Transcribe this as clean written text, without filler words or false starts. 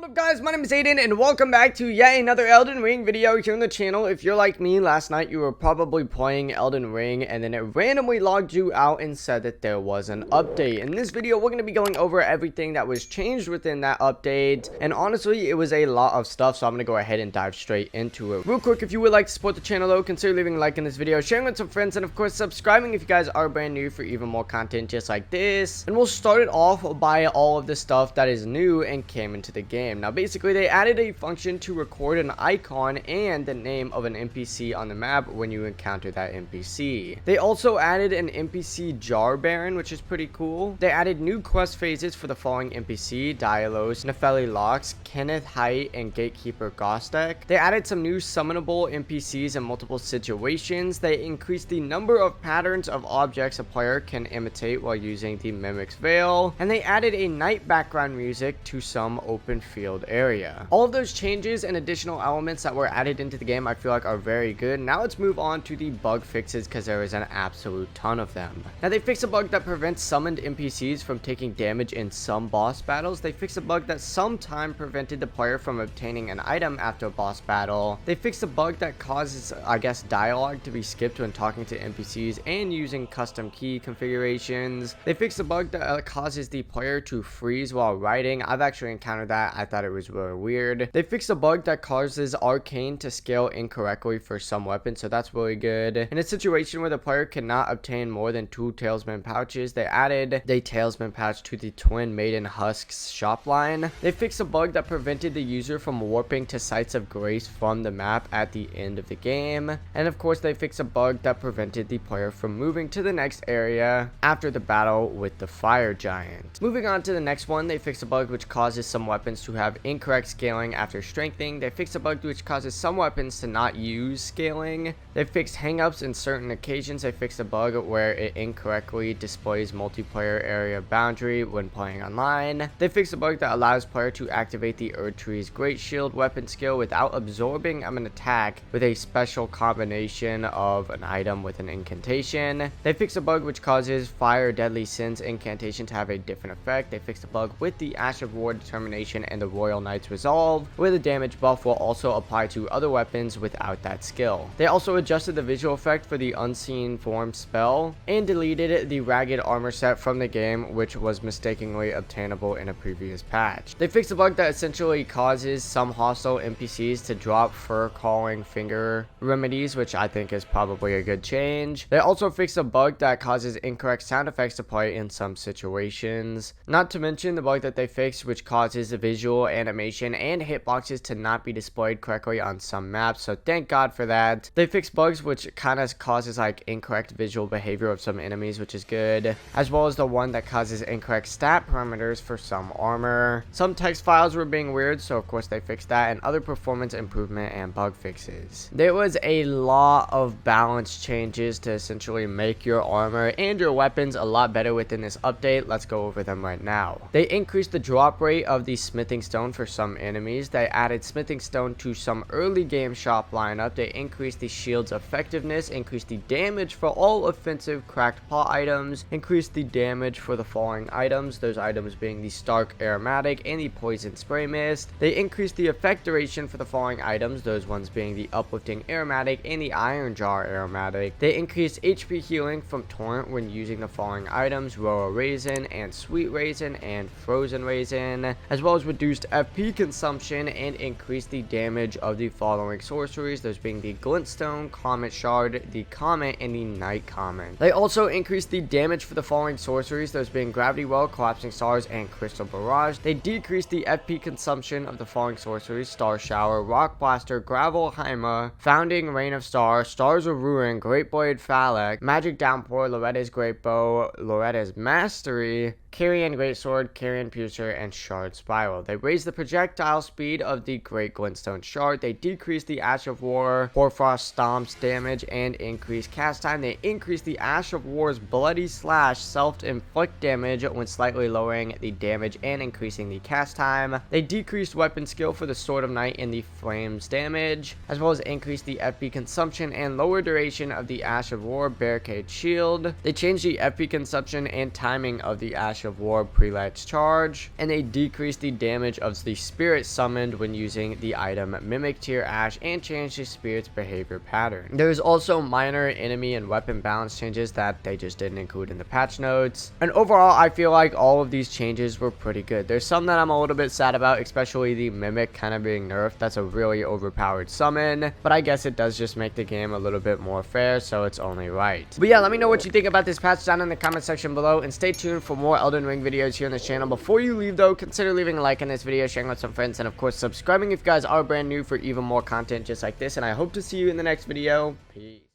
What up guys, my name is Aiden and welcome back to yet another Elden Ring video here on the channel. If you're like me, last night you were probably playing Elden Ring and then it randomly logged you out and said that there was an update. In this video, we're going to be going over everything that was changed within that update, and honestly, it was a lot of stuff, so I'm going to go ahead and dive straight into it. Real quick, if you would like to support the channel though, consider leaving a like in this video, sharing with some friends, and of course subscribing if you guys are brand new for even more content just like this. And we'll start it off by all of the stuff that is new and came into the game. Now basically they added a function to record an icon and the name of an NPC on the map when you encounter that NPC. They also added an NPC jar baron, which is pretty cool. They added new quest phases for the following NPC: Dielos, Nefeli Locks, Kenneth Height, and Gatekeeper Gostek. They added some new summonable NPCs in multiple situations. They increased the number of patterns of objects a player can imitate while using the Mimic's Veil, and they added a night background music to some open field area. All of those changes and additional elements that were added into the game I feel like are very good. Now let's move on to the bug fixes, because there is an absolute ton of them. Now they fixed a bug that prevents summoned NPCs from taking damage in some boss battles. They fixed a bug that sometime prevented the player from obtaining an item after a boss battle. They fixed a bug that causes, I guess, dialogue to be skipped when talking to NPCs and using custom key configurations. They fixed a bug that causes the player to freeze while riding. I've actually encountered that. I thought it was really weird. They fixed a bug that causes arcane to scale incorrectly for some weapons, so that's really good. In a situation where the player cannot obtain more than 2 talisman pouches, they added the talisman pouch to the Twin Maiden Husks shop line. They fixed a bug that prevented the user from warping to sites of grace from the map at the end of the game. And of course they fixed a bug that prevented the player from moving to the next area after the battle with the fire giant. Moving on to the next one, they fixed a bug which causes some weapons to have incorrect scaling after strengthening. They fixed a bug which causes some weapons to not use scaling. They fixed hangups in certain occasions. They fixed a bug where it incorrectly displays multiplayer area boundary when playing online. They fixed a bug that allows player to activate the Erdtree's Great Shield weapon skill without absorbing an attack with a special combination of an item with an incantation. They fixed a bug which causes Fire Deadly Sins incantation to have a different effect. They fixed a bug with the Ash of War determination and the Royal Knight's Resolve, where the damage buff will also apply to other weapons without that skill. They also adjusted the visual effect for the Unseen Form spell and deleted the Ragged Armor set from the game, which was mistakenly obtainable in a previous patch. They fixed a bug that essentially causes some hostile NPCs to drop fur calling finger remedies, which I think is probably a good change. They also fixed a bug that causes incorrect sound effects to play in some situations. Not to mention the bug that they fixed which causes the visual animation and hitboxes to not be displayed correctly on some maps, so thank God for that. They fixed bugs which kind of causes like incorrect visual behavior of some enemies, which is good, as well as the one that causes incorrect stat parameters for some armor. Some text files were being weird, so of course they fixed that, and other performance improvement and bug fixes. There was a lot of balance changes to essentially make your armor and your weapons a lot better within this update. Let's go over them right now. They increased the drop rate of the smithing stone for some enemies. They added smithing stone to some early game shop lineup. They increased the shield's effectiveness, increased the damage for all offensive cracked pot items, increased the damage for the following items, those items being the Stark Aromatic and the Poison Spray Mist. They increased the effect duration for the following items, those ones being the Uplifting Aromatic and the Iron Jar Aromatic. They increased HP healing from Torrent when using the following items: Royal Raisin and Sweet Raisin and Frozen Raisin, as well as reduced FP consumption and increased the damage of the following sorceries, those being the Glintstone, Comet Shard, the Comet, and the Night Comet. They also increased the damage for the following sorceries, those being Gravity Well, Collapsing Stars, and Crystal Barrage. They decreased the FP consumption of the following sorceries: Star Shower, Rock Blaster, Gravel Haima, Founding Rain of Stars, Stars of Ruin, Great Blade Phalak, Magic Downpour, Loretta's Great Bow, Loretta's Mastery, Carrion Greatsword, Carrion Piercer, and Shard Spiral. They raised the projectile speed of the Great Glintstone Shard. They decreased the Ash of War, hoarfrost stomps damage, and increased cast time. They increased the Ash of War's Bloody Slash self-inflict damage when slightly lowering the damage and increasing the cast time. They decreased weapon skill for the Sword of Night and the Flames damage, as well as increased the FP consumption and lower duration of the Ash of War Barricade Shield. They changed the FP consumption and timing of the Ash Ash of War Prelate's Charge, and they decrease the damage of the spirit summoned when using the item Mimic Tier Ash and change the spirit's behavior pattern. There's also minor enemy and weapon balance changes that they just didn't include in the patch notes. And overall, I feel like all of these changes were pretty good. There's some that I'm a little bit sad about, especially the Mimic kind of being nerfed. That's a really overpowered summon, but I guess it does just make the game a little bit more fair, so it's only right. But yeah, let me know what you think about this patch down in the comment section below, and stay tuned for more Elden Ring videos here on this channel. Before you leave though, consider leaving a like on this video, sharing with some friends, and of course subscribing if you guys are brand new for even more content just like this, and I hope to see you in the next video. Peace.